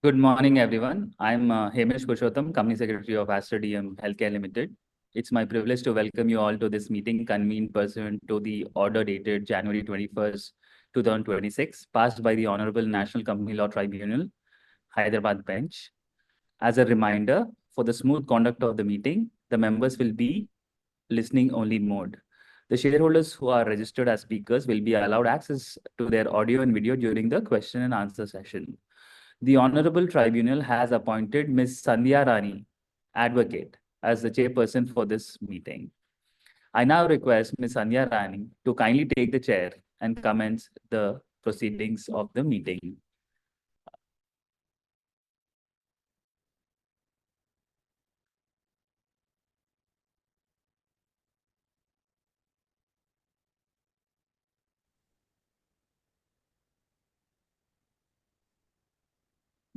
Good morning, everyone. I'm Hemish Purushottam, Company Secretary of Aster DM Healthcare Limited. It's my privilege to welcome you all to this meeting convened pursuant to the order dated January 21st, 2026, passed by the Honorable National Company Law Tribunal, Hyderabad Bench. As a reminder, for the smooth conduct of the meeting, the members will be listening only mode. The shareholders who are registered as speakers will be allowed access to their audio and video during the question and answer session. The Honorable Tribunal has appointed Ms. Sandhya Rani, advocate, as the chairperson for this meeting. I now request Ms. Sandhya Rani to kindly take the chair and commence the proceedings of the meeting.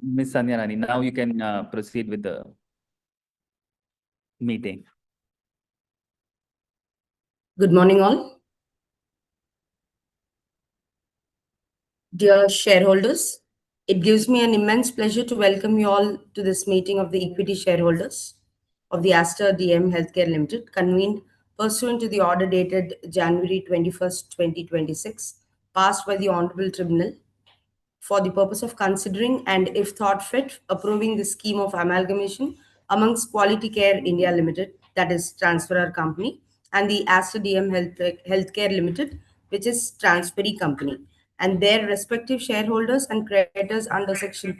Ms. Sandhya Rani, now you can proceed with the meeting. Good morning, all. Dear shareholders, it gives me an immense pleasure to welcome you all to this meeting of the equity shareholders of the Aster DM Healthcare Limited, convened pursuant to the order dated January 21st, 2026, passed by the Honorable Tribunal for the purpose of considering and, if thought fit, approving the scheme of amalgamation amongst Quality Care India Limited, that is transferor company, and the Aster DM Healthcare Limited, which is transferee company, and their respective shareholders and creditors under Section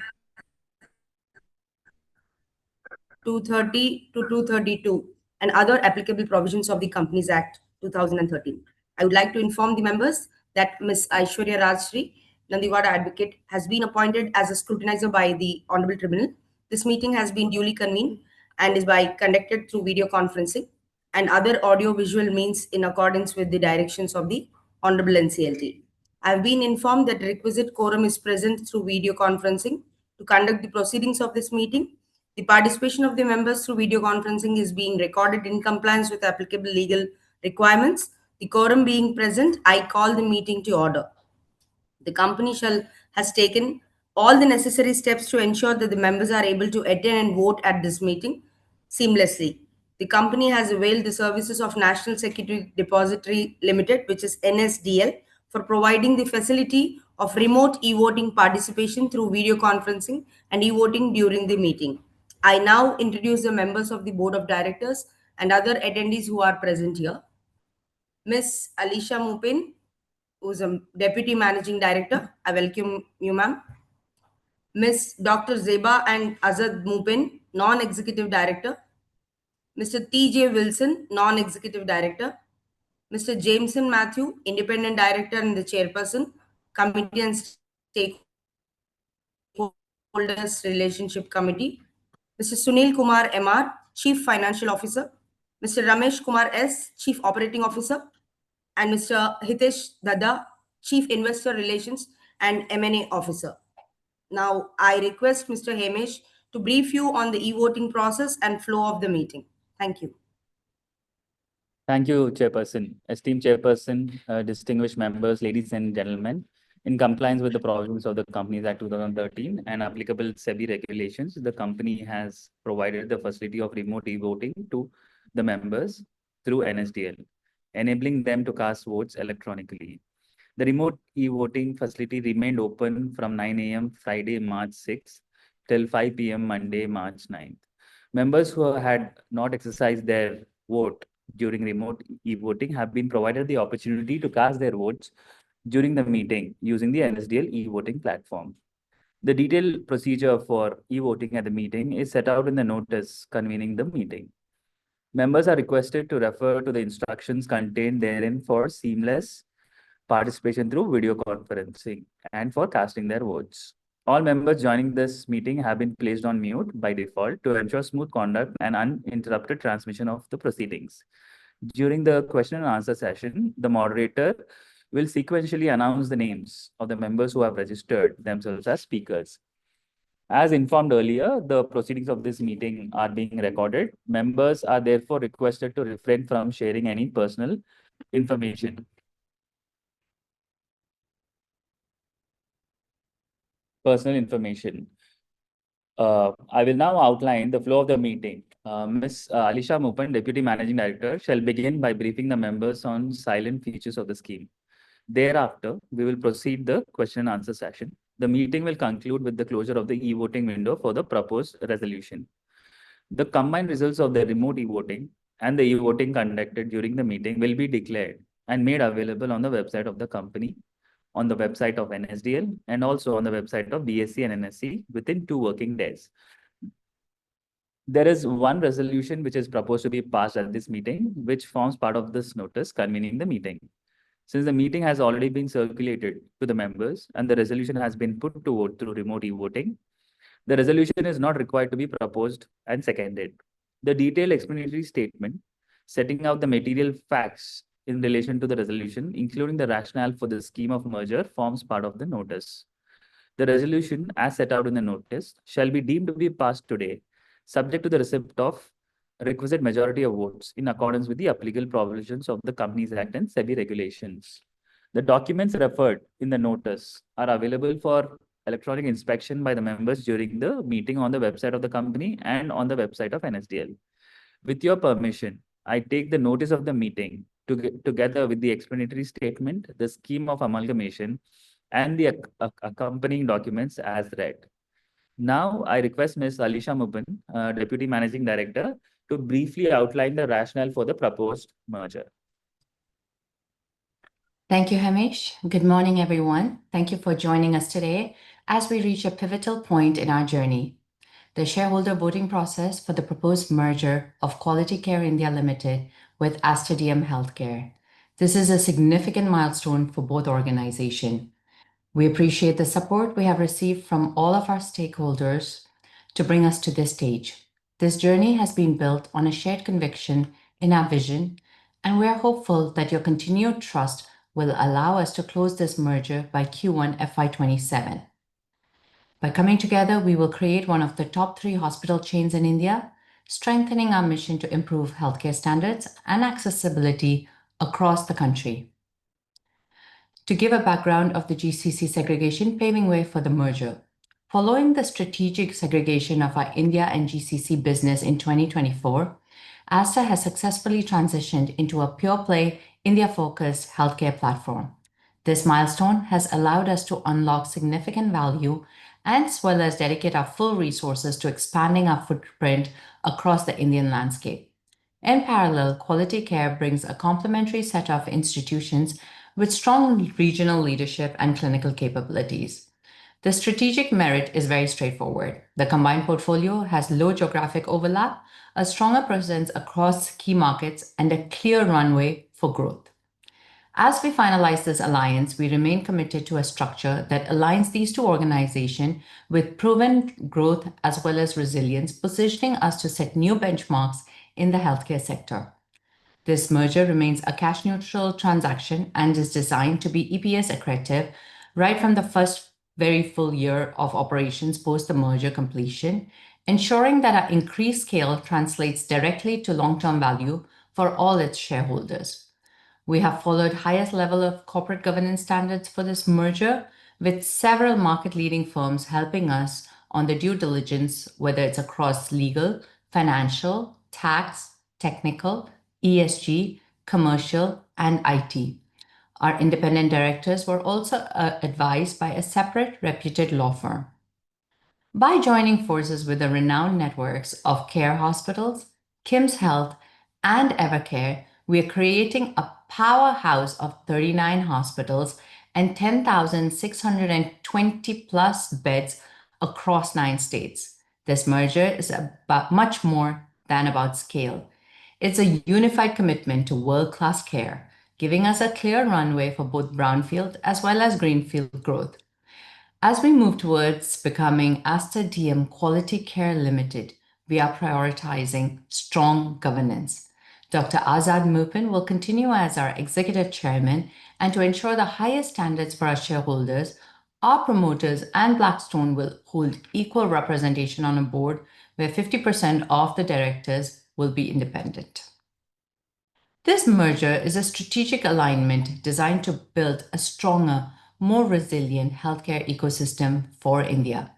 230 to 232 and other applicable provisions of the Companies Act 2013. I would like to inform the members that Ms. Aishwarya Rajshri, Nandiwada Advocate, has been appointed as a scrutinizer by the Honorable Tribunal. This meeting has been duly convened and is by conducted through video conferencing and other audio-visual means in accordance with the directions of the Honorable NCLT. I have been informed that requisite quorum is present through video conferencing to conduct the proceedings of this meeting. The participation of the members through video conferencing is being recorded in compliance with applicable legal requirements. The quorum being present, I call the meeting to order. The company has taken all the necessary steps to ensure that the members are able to attend and vote at this meeting seamlessly. The company has availed the services of National Security Depository Limited, which is NSDL, for providing the facility of remote e-voting participation through video conferencing and e-voting during the meeting. I now introduce the members of the Board of Directors and other attendees who are present here. Ms. Alicia Mupin, who's a Deputy Managing Director. I welcome you, ma'am. Ms. Dr. Zeba and Azad Mupin, Non-Executive Director. Mr. T.J. Wilson, Non-Executive Director. Mr. Jameson Matthew, Independent Director and the Chairperson, Committee and Stakeholders Relationship Committee. Mr. Sunil Kumar M.R., Chief Financial Officer. Mr. Ramesh Kumar S., Chief Operating Officer. And Mr. Hitesh Dada, Chief Investor Relations and M&A Officer. Now, I request Mr. Hamish to brief you on the e-voting process and flow of the meeting. Thank you. Thank you, Chairperson. Esteemed Chairperson, distinguished members, ladies and gentlemen, in compliance with the provisions of the Companies Act 2013 and applicable SEBI regulations, the company has provided the facility of remote e-voting to the members through NSDL, enabling them to cast votes electronically. The remote e-voting facility remained open from 9 a.m. Friday, March 6th till 5 p.m. Monday, March 9th. Members who had not exercised their vote during remote e-voting have been provided the opportunity to cast their votes during the meeting using the NSDL e-voting platform. The detailed procedure for e-voting at the meeting is set out in the notice convening the meeting. Members are requested to refer to the instructions contained therein for seamless participation through video conferencing and for casting their votes. All members joining this meeting have been placed on mute by default to ensure smooth conduct and uninterrupted transmission of the proceedings. During the question and answer session, the moderator will sequentially announce the names of the members who have registered themselves as speakers. As informed earlier, the proceedings of this meeting are being recorded. Members are therefore requested to refrain from sharing any personal information. I will now outline the flow of the meeting. Ms. Alisha Mupan, Deputy Managing Director, shall begin by briefing the members on silent features of the scheme. Thereafter, we will proceed the question and answer session. The meeting will conclude with the closure of the e-voting window for the proposed resolution. The combined results of the remote e-voting and the e-voting conducted during the meeting will be declared and made available on the website of the company, on the website of NSDL, and also on the website of BSE and NSE within 2 working days. There is one resolution which is proposed to be passed at this meeting, which forms part of this notice convening the meeting. Since the meeting has already been circulated to the members and the resolution has been put to vote through remote e-voting, the resolution is not required to be proposed and seconded. The detailed explanatory statement setting out the material facts in relation to the resolution, including the rationale for the scheme of merger, forms part of the notice. The resolution, as set out in the notice, shall be deemed to be passed today, subject to the receipt of requisite majority of votes in accordance with the applicable provisions of the Companies Act and SEBI regulations. The documents referred in the notice are available for electronic inspection by the members during the meeting on the website of the company and on the website of NSDL. With your permission, I take the notice of the meeting together with the explanatory statement, the scheme of amalgamation, and the accompanying documents as read. Now, I request Ms. Alisha Muban, Deputy Managing Director, to briefly outline the rationale for the proposed merger. Thank you, Hamish. Good morning, everyone. Thank you for joining us today as we reach a pivotal point in our journey. The shareholder voting process for the proposed merger of Quality Care India Limited with Aster DM Healthcare. This is a significant milestone for both organizations. We appreciate the support we have received from all of our stakeholders to bring us to this stage. This journey has been built on a shared conviction in our vision, and we are hopeful that your continued trust will allow us to close this merger by Q1 FY27. By coming together, we will create one of the top 3 hospital chains in India, strengthening our mission to improve healthcare standards and accessibility across the country. To give a background of the GCC segregation paving way for the merger. Following the strategic segregation of our India and GCC business in 2024, Aster has successfully transitioned into a pure-play, India-focused healthcare platform. This milestone has allowed us to unlock significant value as well as dedicate our full resources to expanding our footprint across the Indian landscape. In parallel, Quality Care brings a complementary set of institutions with strong regional leadership and clinical capabilities. The strategic merit is very straightforward. The combined portfolio has low geographic overlap, a stronger presence across key markets, and a clear runway for growth. As we finalize this alliance, we remain committed to a structure that aligns these two organizations with proven growth as well as resilience, positioning us to set new benchmarks in the healthcare sector. This merger remains a cash-neutral transaction and is designed to be EPS accretive right from the first very full year of operations post the merger completion, ensuring that our increased scale translates directly to long-term value for all its shareholders. We have followed highest level of corporate governance standards for this merger, with several market-leading firms helping us on the due diligence, whether it's across legal, financial, tax, technical, ESG, commercial, and IT. Our independent directors were also advised by a separate reputed law firm. By joining forces with the renowned networks of Care Hospitals, KIMS Health, and Evercare, we are creating a powerhouse of 39 hospitals and 10,620 plus beds across 9 states. This merger is about much more than about scale. It's a unified commitment to world-class care, giving us a clear runway for both brownfield as well as greenfield growth. As we move towards becoming Aster DM Quality Care Limited, we are prioritizing strong governance. Dr. Azad Mupin will continue as our Executive Chairman, and to ensure the highest standards for our shareholders, our promoters and Blackstone will hold equal representation on a board where 50% of the directors will be independent. This merger is a strategic alignment designed to build a stronger, more resilient healthcare ecosystem for India.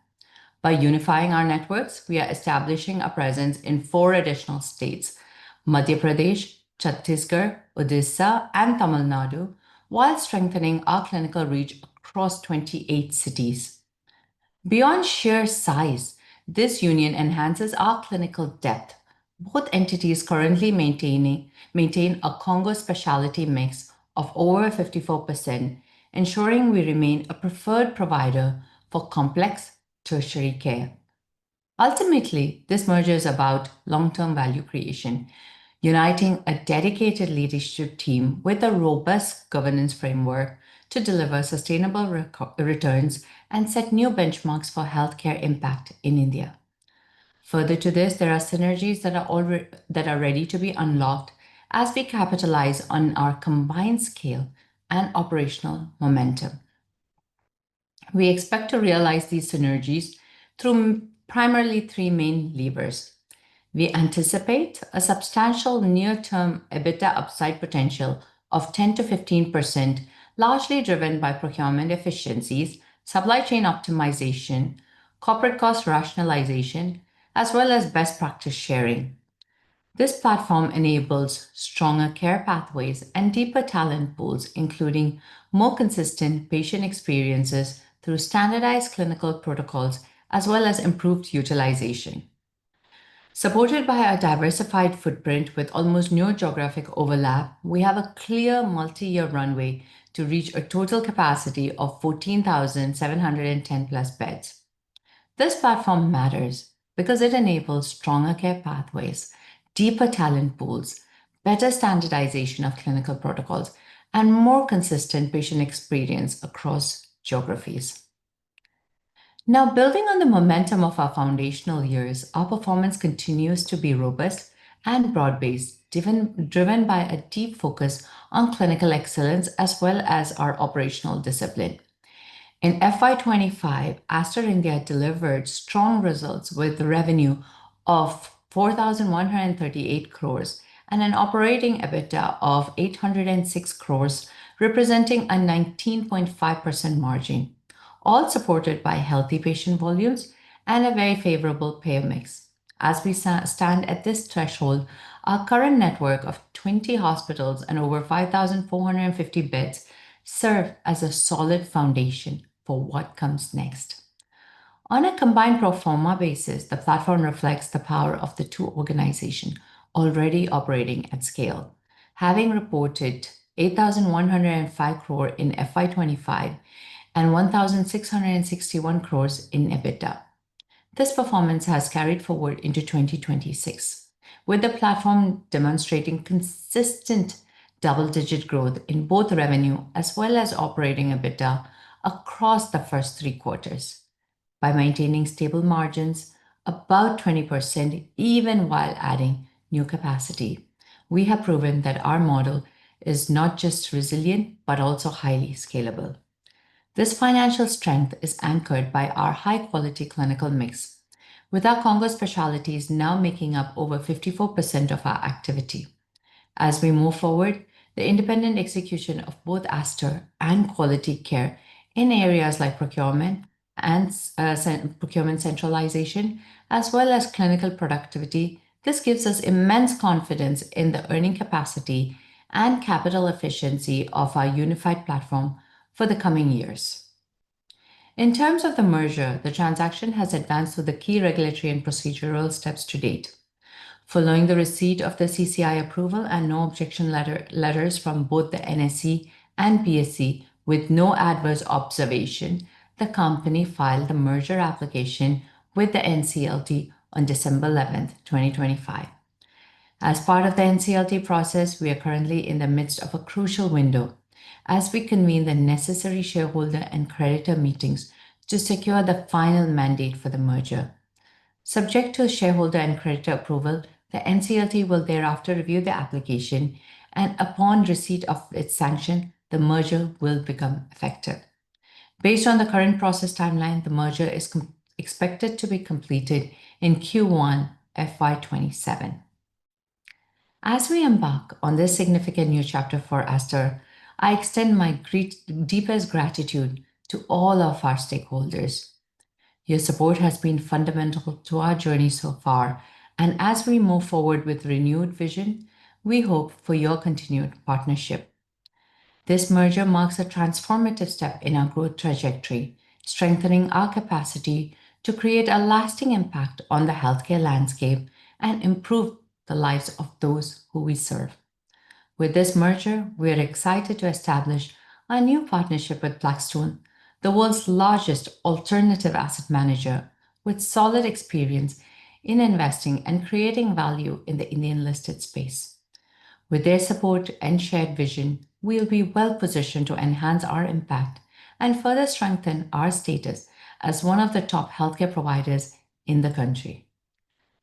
By unifying our networks, we are establishing a presence in 4 additional states: Madhya Pradesh, Chhattisgarh, Odisha, and Tamil Nadu, while strengthening our clinical reach across 28 cities. Beyond sheer size, this union enhances our clinical depth. Both entities currently maintain a Congo specialty mix of over 54%, ensuring we remain a preferred provider for complex tertiary care. Ultimately, this merger is about long-term value creation, uniting a dedicated leadership team with a robust governance framework to deliver sustainable returns and set new benchmarks for healthcare impact in India. Further to this, there are synergies that are ready to be unlocked as we capitalize on our combined scale and operational momentum. We expect to realize these synergies through primarily 3 main levers. We anticipate a substantial near-term EBITDA upside potential of 10 to 15%, largely driven by procurement efficiencies, supply chain optimization, corporate cost rationalization, as well as best practice sharing. This platform enables stronger care pathways and deeper talent pools, including more consistent patient experiences through standardized clinical protocols, as well as improved utilization. Supported by a diversified footprint with almost no geographic overlap, we have a clear multi-year runway to reach a total capacity of 14,710 plus beds. This platform matters because it enables stronger care pathways, deeper talent pools, better standardization of clinical protocols, and more consistent patient experience across geographies. Now, building on the momentum of our foundational years, our performance continues to be robust and broad-based, driven by a deep focus on clinical excellence as well as our operational discipline. In FY25, Aster India delivered strong results with revenue of 4,138 crores and an operating EBITDA of 806 crores, representing a 19.5% margin, all supported by healthy patient volumes and a very favorable payer mix. As we stand at this threshold, our current network of 20 hospitals and over 5,450 beds serve as a solid foundation for what comes next. On a combined pro forma basis, the platform reflects the power of the 2 organizations already operating at scale, having reported 8,105 crore in FY25 and 1,661 crores in EBITDA. This performance has carried forward into 2026, with the platform demonstrating consistent double-digit growth in both revenue as well as operating EBITDA across the first 3 quarters. By maintaining stable margins, about 20% even while adding new capacity, we have proven that our model is not just resilient but also highly scalable. This financial strength is anchored by our high-quality clinical mix, with our Congo specialties now making up over 54% of our activity. As we move forward, the independent execution of both Aster and quality care in areas like procurement and procurement centralization, as well as clinical productivity, this gives us immense confidence in the earning capacity and capital efficiency of our unified platform for the coming years. In terms of the merger, the transaction has advanced through the key regulatory and procedural steps to date. Following the receipt of the CCI approval and no objection letters from both the NSE and PSC with no adverse observation, the company filed the merger application with the NCLT on December 11, 2025. As part of the NCLT process, we are currently in the midst of a crucial window as we convene the necessary shareholder and creditor meetings to secure the final mandate for the merger. Subject to shareholder and creditor approval, the NCLT will thereafter review the application, and upon receipt of its sanction, the merger will become effective. Based on the current process timeline, the merger is expected to be completed in Q1 FY27. As we embark on this significant new chapter for Aster, I extend my deepest gratitude to all of our stakeholders. Your support has been fundamental to our journey so far, and as we move forward with renewed vision, we hope for your continued partnership. This merger marks a transformative step in our growth trajectory, strengthening our capacity to create a lasting impact on the healthcare landscape and improve the lives of those who we serve. With this merger, we are excited to establish a new partnership with Blackstone, the world's largest alternative asset manager, with solid experience in investing and creating value in the Indian listed space. With their support and shared vision, we'll be well positioned to enhance our impact and further strengthen our status as one of the top healthcare providers in the country.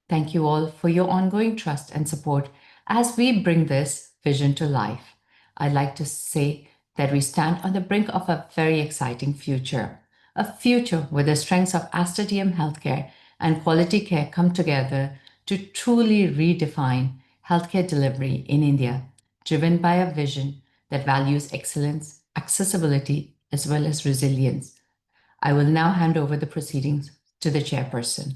Thank you all for your ongoing trust and support as we bring this vision to life. I'd like to say that we stand on the brink of a very exciting future, a future where the strengths of Aster DM Healthcare and quality care come together to truly redefine healthcare delivery in India, driven by a vision that values excellence, accessibility, as well as resilience. I will now hand over the proceedings to the chairperson.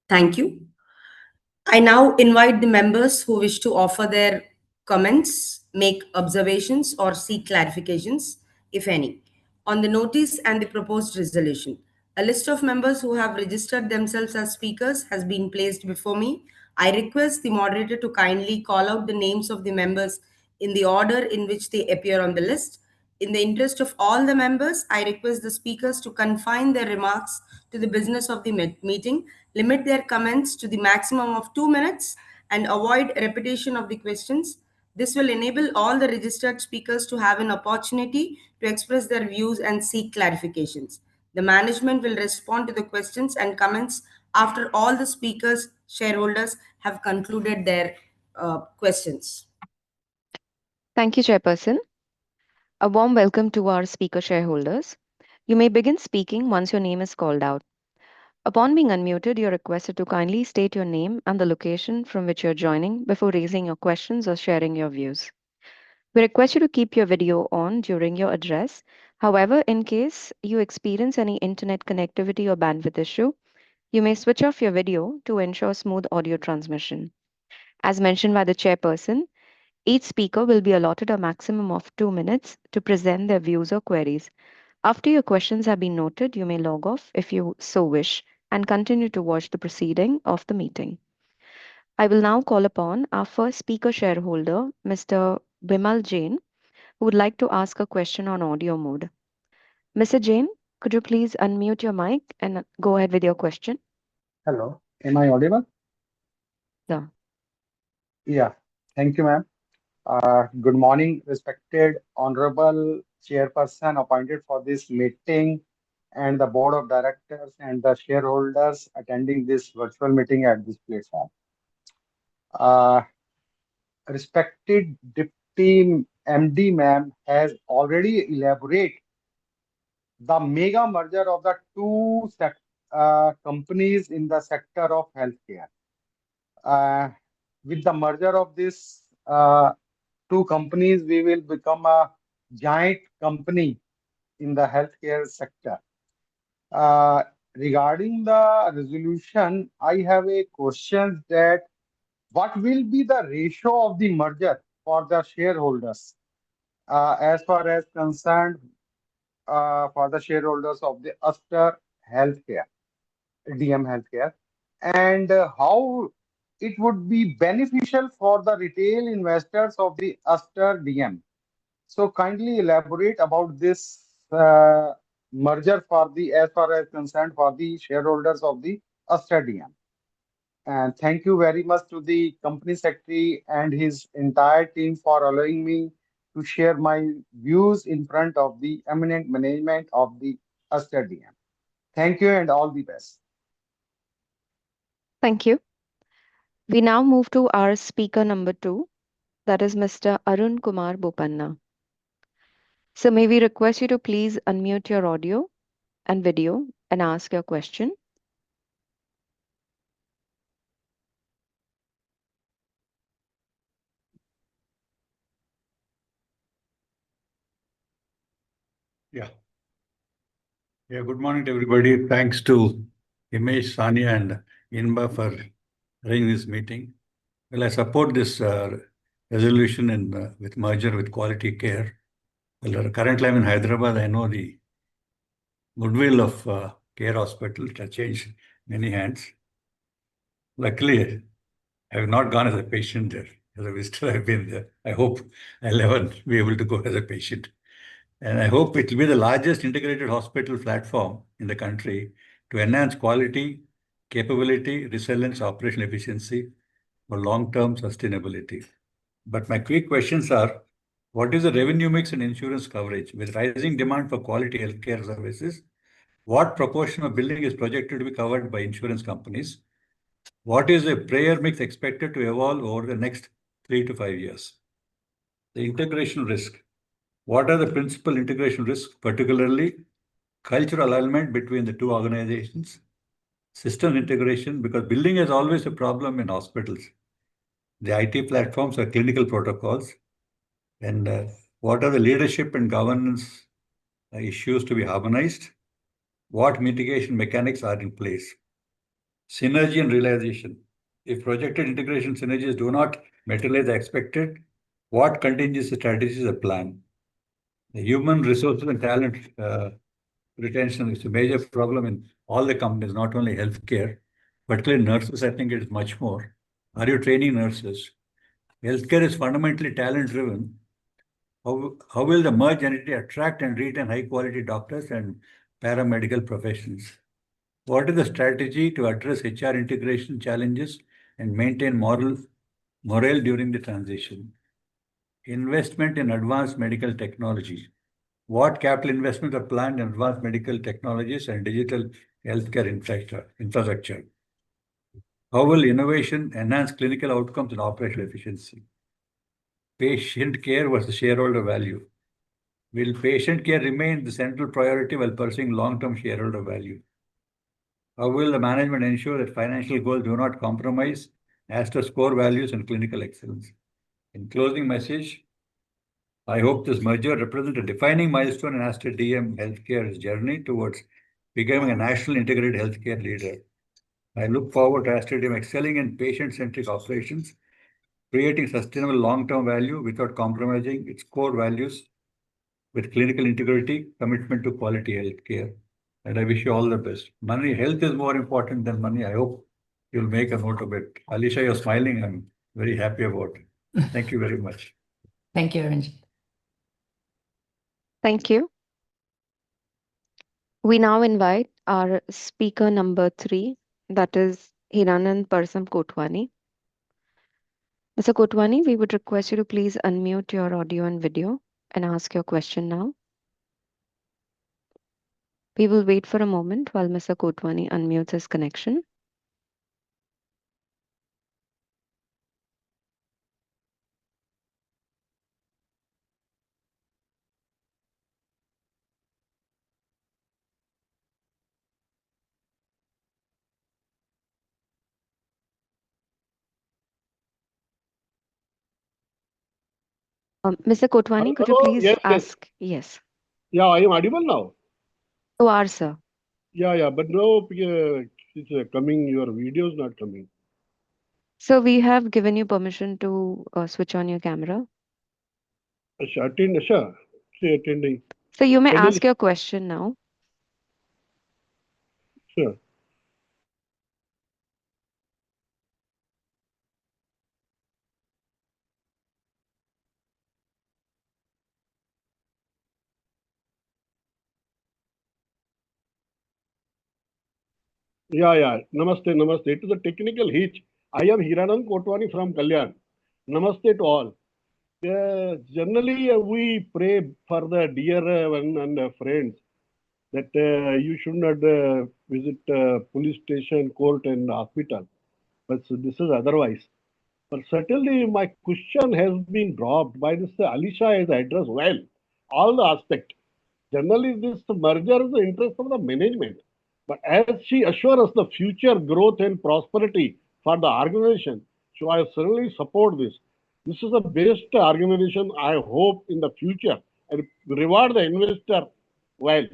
Thank you. I now invite the members who wish to offer their comments, make observations, or seek clarifications, if any, on the notice and the proposed resolution. A list of members who have registered themselves as speakers has been placed before me. I request the moderator to kindly call out the names of the members in the order in which they appear on the list. In the interest of all the members, I request the speakers to confine their remarks to the business of the meeting, limit their comments to the maximum of 2 minutes, and avoid repetition of the questions. This will enable all the registered speakers to have an opportunity to express their views and seek clarifications. The management will respond to the questions and comments after all the speakers, shareholders have concluded their questions. Thank you, Chairperson. A warm welcome to our speaker shareholders. You may begin speaking once your name is called out. Upon being unmuted, you're requested to kindly state your name and the location from which you're joining before raising your questions or sharing your views. We request you to keep your video on during your address. However, in case you experience any internet connectivity or bandwidth issue, you may switch off your video to ensure smooth audio transmission. As mentioned by the chairperson, each speaker will be allotted a maximum of 2 minutes to present their views or queries. After your questions have been noted, you may log off if you so wish and continue to watch the proceeding of the meeting. I will now call upon our first speaker shareholder, Mr. Bimal Jain, who would like to ask a question on audio mode. Mr. Jain, could you please unmute your mic and go ahead with your question? Hello, am I audible? Yeah. Yeah, thank you, ma'am. Good morning, respected honorable chairperson appointed for this meeting and the board of directors and the shareholders attending this virtual meeting at this platform. Respected Deputy MD, ma'am, has already elaborated the mega merger of the two companies in the sector of healthcare. With the merger of these two companies, we will become a giant company in the healthcare sector. Regarding the resolution, I have a question that what will be the ratio of the merger for the shareholders as far as concerned for the shareholders of the Aster Healthcare, DM Healthcare, and how it would be beneficial for the retail investors of the Aster DM. So kindly elaborate about this merger for the as far as concerned for the shareholders of the Aster DM. And thank you very much to the company secretary and his entire team for allowing me to share my views in front of the eminent management of the Aster DM. Thank you and all the best. Thank you. We now move to our speaker number 2, that is Mr. Arun Kumar Bopanna. So may we request you to please unmute your audio and video and ask your question. Yeah. Yeah, good morning to everybody. Thanks to Himesh, Sania, and Inba for arranging this meeting. Well, I support this resolution with merger with Quality Care. Well, currently I'm in Hyderabad. I know the goodwill of Care Hospital. It has changed many hands. Luckily, I have not gone as a patient there. As a visitor, I've been there. I hope I'll never be able to go as a patient. And I hope it will be the largest integrated hospital platform in the country to enhance quality, capability, resilience, operational efficiency for long-term sustainability. But my quick questions are, what is the revenue mix and insurance coverage? With rising demand for quality healthcare services, what proportion of billing is projected to be covered by insurance companies? What is the payer mix expected to evolve over the next 3 to 5 years? The integration risk. What are the principal integration risks, particularly cultural alignment between the two organizations, system integration, because billing is always a problem in hospitals. The IT platforms are clinical protocols, and what are the leadership and governance issues to be harmonized? What mitigation mechanics are in place? Synergy and realization. If projected integration synergies do not materialize as expected, what contingency strategies are planned? The human resources and talent retention is a major problem in all the companies, not only healthcare, particularly nurses. I think it is much more. Are you training nurses? Healthcare is fundamentally talent driven. How will the merged entity attract and retain high quality doctors and paramedical professions? What is the strategy to address HR integration challenges and maintain morale during the transition? Investment in advanced medical technology. What capital investments are planned in advanced medical technologies and digital healthcare infrastructure? How will innovation enhance clinical outcomes and operational efficiency? Patient care versus shareholder value. Will patient care remain the central priority while pursuing long-term shareholder value? How will the management ensure that financial goals do not compromise Aster's core values and clinical excellence? In closing message, I hope this merger represents a defining milestone in Aster DM Healthcare's journey towards becoming a national integrated healthcare leader. I look forward to Aster DM excelling in patient-centric operations, creating sustainable long-term value without compromising its core values with clinical integrity, commitment to quality healthcare. And I wish you all the best. Health is more important than money. I hope you'll make a note of it. Alisha, you're smiling. I'm very happy about it. Thank you very much. Thank you, Ranjit. Thank you. We now invite our speaker number 3, that is Hiranand Parsam Kotwani. Mr. Kotwani, we would request you to please unmute your audio and video and ask your question now. We will wait for a moment while Mr. Kotwani unmutes his connection. Mr. Kotwani, could you Hello? please Yes, yes. ask? Yes. Yeah, I am audible now. You are, sir. Yeah, but no, it's coming, your video is not coming. So we have given you permission to switch on your camera. Attending. So you may Attending. ask your question now. Sure. Yeah. Namaste. It is a technical hitch. I am Hiranand Kotwani from Kalyan. Namaste to all. Generally, we pray for the dear one and friends that you should not visit police station, court, and hospital. But this is otherwise. But certainly, my question has been dropped by this Alisha has addressed well all the aspect. Generally, this merger is the interest of the management. But as she assures us the future growth and prosperity for the organization, so I certainly support this. This is the best organization I hope in the future and reward the investor well.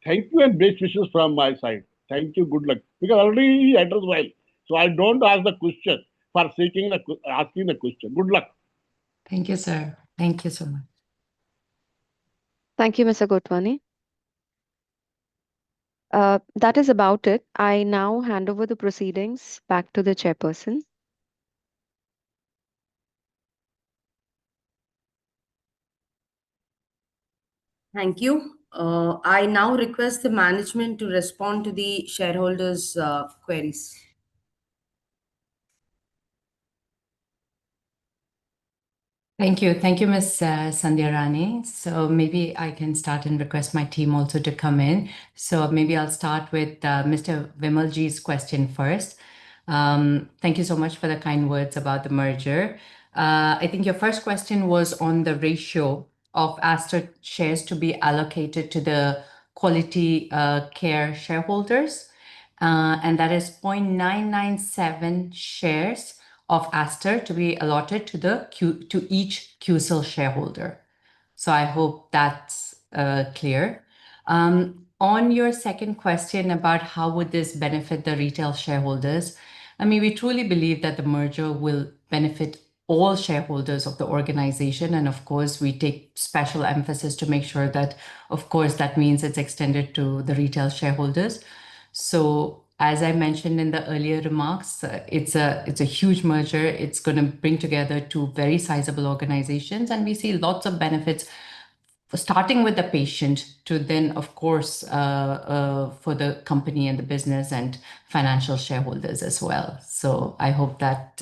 thank you and best wishes from my side. Thank you. Good luck. Because already he addressed well. So I don't ask the question for asking the question. Good luck. Thank you, sir. Thank you so much. Thank you, Mr. Kotwani. That is about it. I now hand over the proceedings back to the chairperson. Thank you. I now request the management to respond to the shareholders' queries. Thank you. Thank you, Ms. Sandhya Rani. So maybe I can start and request my team also to come in. So maybe I'll start with Mr. Vimalji's question first. Thank you so much for the kind words about the merger. I think your first question was on the ratio of Aster shares to be allocated to the quality care shareholders. And that is 0.997 shares of Aster to be allotted to each QCIL shareholder. So I hope that's clear. On your second question about how would this benefit the retail shareholders, I mean, we truly believe that the merger will benefit all shareholders of the organization. And of course, we take special emphasis to make sure that, of course, that means it's extended to the retail shareholders. So as I mentioned in the earlier remarks, it's a huge merger. It's going to bring together two very sizable organizations, and we see lots of benefits, starting with the patient to then, of course, for the company and the business and financial shareholders as well. So I hope that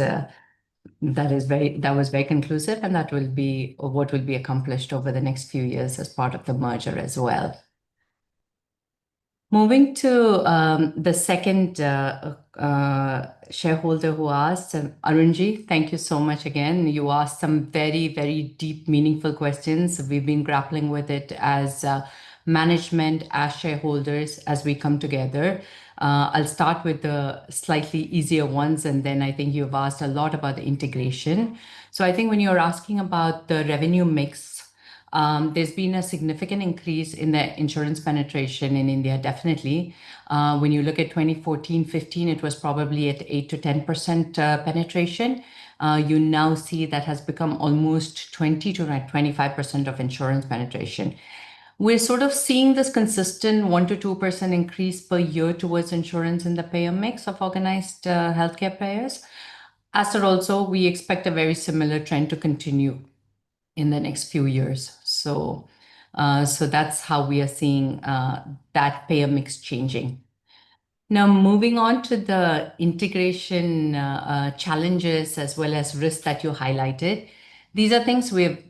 that was very conclusive, and that will be what will be accomplished over the next few years as part of the merger as well. Moving to the second shareholder who asked, Arunji, thank you so much again. You asked some very, very deep, meaningful questions. We've been grappling with it as management, as shareholders, as we come together. I'll start with the slightly easier ones, and then I think you've asked a lot about the integration. So I think when you're asking about the revenue mix, there's been a significant increase in the insurance penetration in India, definitely. When you look at 2014-15, it was probably at 8 to 10% penetration. You now see that has become almost 20 to 25% of insurance penetration. We're sort of seeing this consistent 1 to 2% increase per year towards insurance in the payer mix of organized healthcare payers. Aster also, we expect a very similar trend to continue in the next few years. So that's how we are seeing that payer mix changing. Now, moving on to the integration challenges as well as risks that you highlighted. These are things we've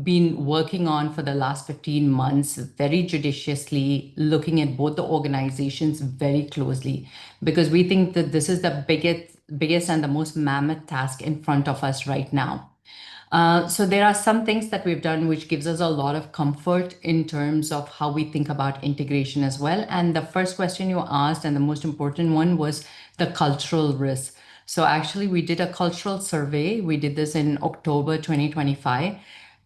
been working on for the last 15 months, very judiciously, looking at both the organizations very closely, because we think that this is the biggest and the most mammoth task in front of us right now. So there are some things that we've done which gives us a lot of comfort in terms of how we think about integration as well. And the first question you asked, and the most important one, was the cultural risk. So actually, we did a cultural survey. We did this in October 2025.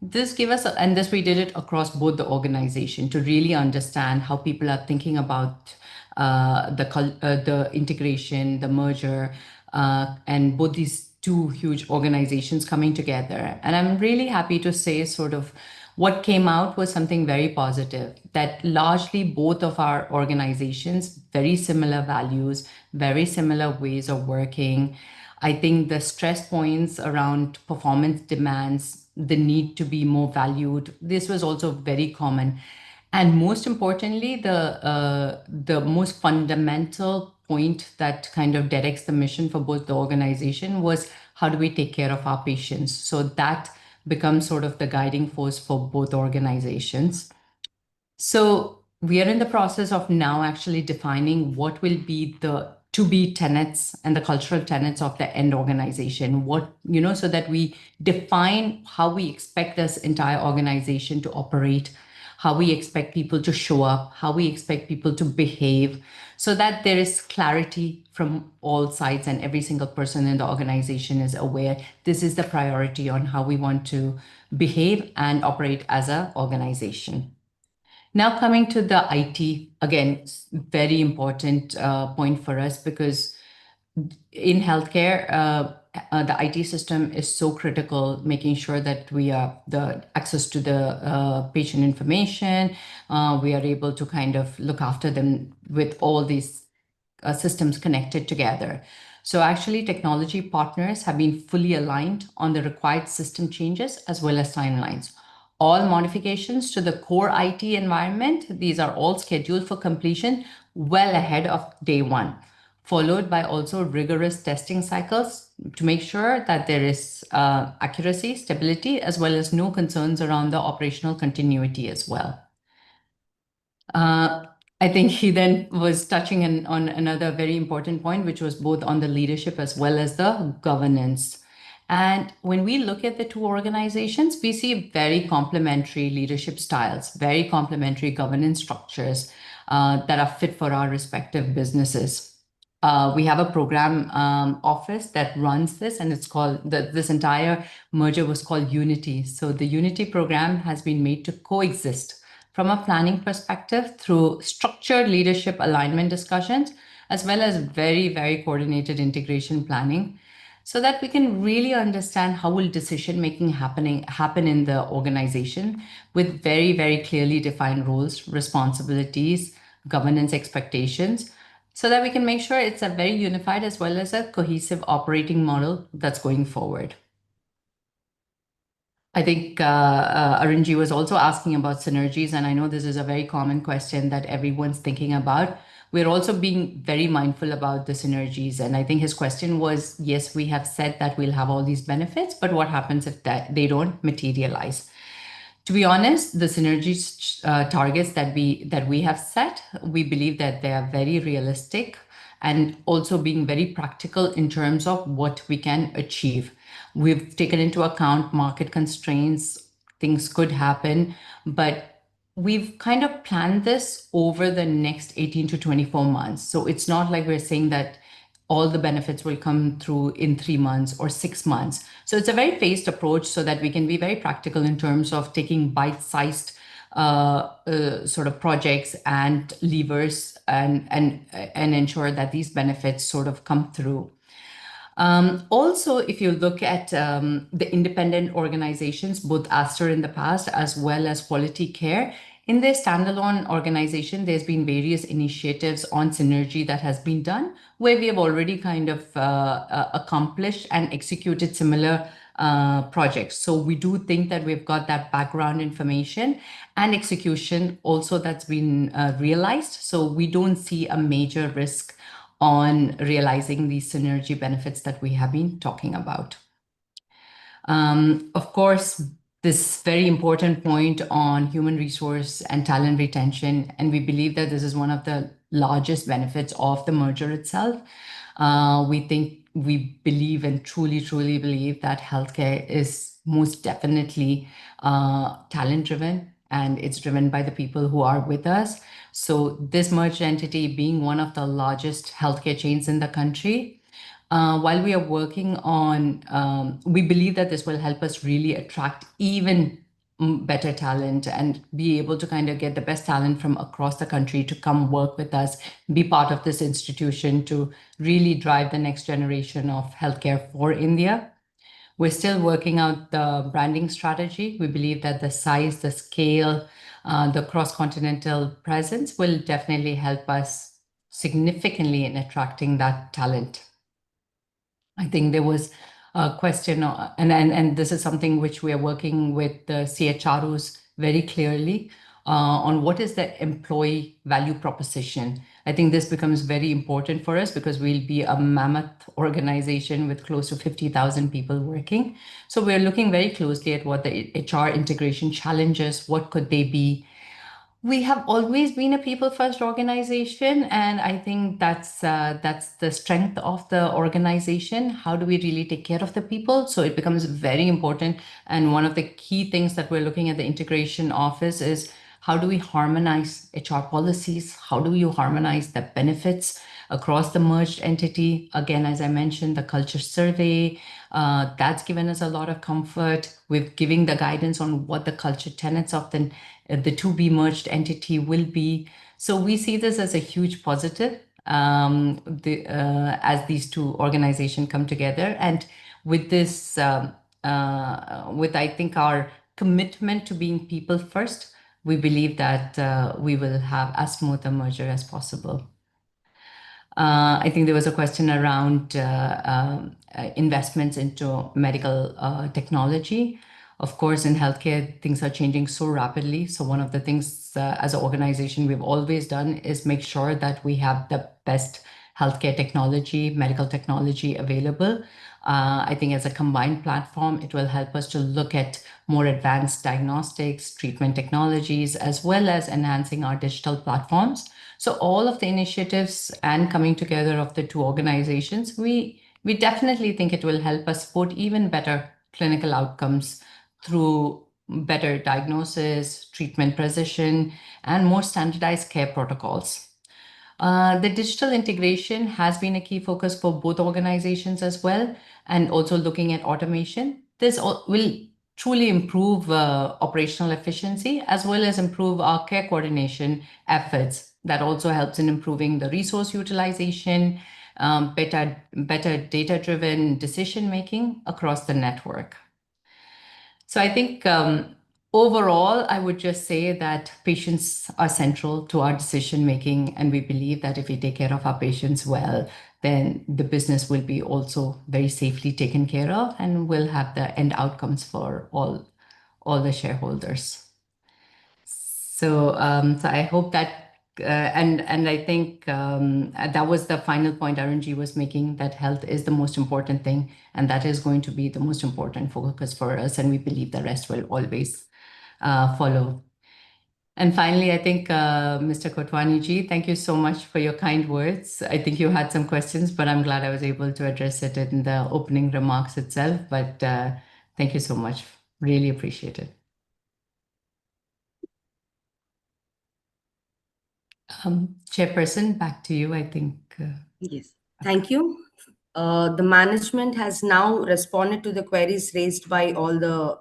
This gave us, and this we did it across both the organization to really understand how people are thinking about the integration, the merger, and both these two huge organizations coming together. And I'm really happy to say sort of what came out was something very positive, that largely both of our organizations, very similar values, very similar ways of working. I think the stress points around performance demands, the need to be more valued, this was also very common. And most importantly, the most fundamental point that kind of directs the mission for both the organization was how do we take care of our patients? So that becomes sort of the guiding force for both organizations. So we are in the process of now actually defining what will be the to-be tenets and the cultural tenets of the end organization, so that we define how we expect this entire organization to operate, how we expect people to show up, how we expect people to behave, so that there is clarity from all sides and every single person in the organization is aware this is the priority on how we want to behave and operate as an organization. Now coming to the IT, again, very important point for us, because in healthcare, the IT system is so critical, making sure that we are the access to the patient information. We are able to kind of look after them with all these systems connected together. So actually, technology partners have been fully aligned on the required system changes as well as timelines. All modifications to the core IT environment, these are all scheduled for completion well ahead of day one, followed by also rigorous testing cycles to make sure that there is accuracy, stability, as well as no concerns around the operational continuity as well. I think he then was touching on another very important point, which was both on the leadership as well as the governance. And when we look at the two organizations, we see very complementary leadership styles, very complementary governance structures that are fit for our respective businesses. We have a program office that runs this, and it's called, this entire merger was called Unity. So the Unity program has been made to coexist from a planning perspective through structured leadership alignment discussions, as well as very, very coordinated integration planning, so that we can really understand how will decision making happen in the organization with very, very clearly defined roles, responsibilities, governance expectations, so that we can make sure it's a very unified as well as a cohesive operating model that's going forward. I think Arunji was also asking about synergies, and I know this is a very common question that everyone's thinking about. We're also being very mindful about the synergies, and I think his question was, yes, we have said that we'll have all these benefits, but what happens if they don't materialize? To be honest, the synergies targets that we have set, we believe that they are very realistic and also being very practical in terms of what we can achieve. We've taken into account market constraints, things could happen, but we've kind of planned this over the next 18 to 24 months. So it's not like we're saying that all the benefits will come through in 3 months or 6 months. So it's a very phased approach so that we can be very practical in terms of taking bite-sized sort of projects and levers and ensure that these benefits sort of come through. Also, if you look at the independent organizations, both Aster in the past as well as Quality Care, in their standalone organization, there's been various initiatives on synergy that has been done, where we have already kind of accomplished and executed similar projects. So we do think that we've got that background information and execution also that's been realized. So we don't see a major risk on realizing these synergy benefits that we have been talking about. Of course, this very important point on human resource and talent retention, and we believe that this is one of the largest benefits of the merger itself. We believe and truly believe that healthcare is most definitely talent driven, and it's driven by the people who are with us. So this merged entity being one of the largest healthcare chains in the country, while we are working on, we believe that this will help us really attract even better talent and be able to kind of get the best talent from across the country to come work with us, be part of this institution to really drive the next generation of healthcare for India. We're still working out the branding strategy. We believe that the size, the scale, the cross-continental presence will definitely help us significantly in attracting that talent. I think there was a question, and this is something which we are working with the CHROs very clearly on what is the employee value proposition. I think this becomes very important for us because we'll be a mammoth organization with close to 50,000 people working. So we're looking very closely at what the HR integration challenges, what could they be. We have always been a people-first organization, and I think that's the strength of the organization. How do we really take care of the people? So it becomes very important. And one of the key things that we're looking at the integration office is how do we harmonize HR policies? How do you harmonize the benefits across the merged entity? Again, as I mentioned, the culture survey, That's given us a lot of comfort. We've given the guidance on what the culture tenets of the to-be merged entity will be. So we see this as a huge positive as these two organizations come together. And with this, with I think our commitment to being people first, we believe that we will have as smooth a merger as possible. I think there was a question around investments into medical technology. Of course, in healthcare, things are changing so rapidly. So one of the things as an organization we've always done is make sure that we have the best healthcare technology, medical technology available. I think as a combined platform, it will help us to look at more advanced diagnostics, treatment technologies, as well as enhancing our digital platforms. So all of the initiatives and coming together of the two organizations, we definitely think it will help us support even better clinical outcomes through better diagnosis, treatment precision, and more standardized care protocols. The digital integration has been a key focus for both organizations as well, and also looking at automation. This will truly improve operational efficiency as well as improve our care coordination efforts. That also helps in improving the resource utilization, better data-driven decision-making across the network. So I think overall, I would just say that patients are central to our decision-making, and we believe that if we take care of our patients well, then the business will be also very safely taken care of and will have the end outcomes for all the shareholders. So, so I hope that, and I think that was the final point Arunji was making, that health is the most important thing, and that is going to be the most important focus for us, and we believe the rest will always follow. And finally, I think, Mr. Kotwani ji, thank you so much for your kind words. I think you had some questions, but I'm glad I was able to address it in the opening remarks itself. But thank you so much. Really appreciate it. Chairperson, back to you, I think. Yes, thank you. The management has now responded to the queries raised by all the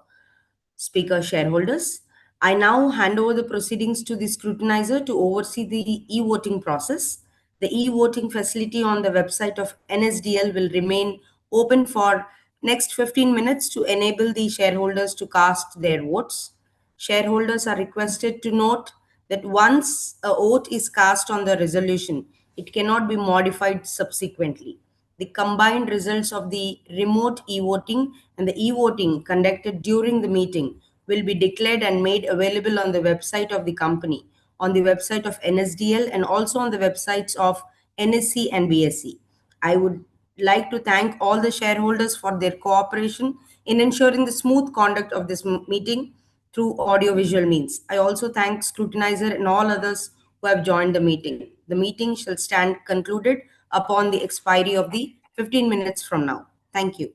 speaker shareholders. I now hand over the proceedings to the scrutinizer to oversee the e-voting process. The e-voting facility on the website of NSDL will remain open for next 15 minutes to enable the shareholders to cast their votes. Shareholders are requested to note that once a vote is cast on the resolution, it cannot be modified subsequently. The combined results of the remote e-voting and the e-voting conducted during the meeting will be declared and made available on the website of the company, on the website of NSDL, and also on the websites of NSE and BSE. I would like to thank all the shareholders for their cooperation in ensuring the smooth conduct of this meeting through audiovisual means. I also thank Scrutinizer and all others who have joined the meeting. The meeting shall stand concluded upon the expiry of the 15 minutes from now. Thank you.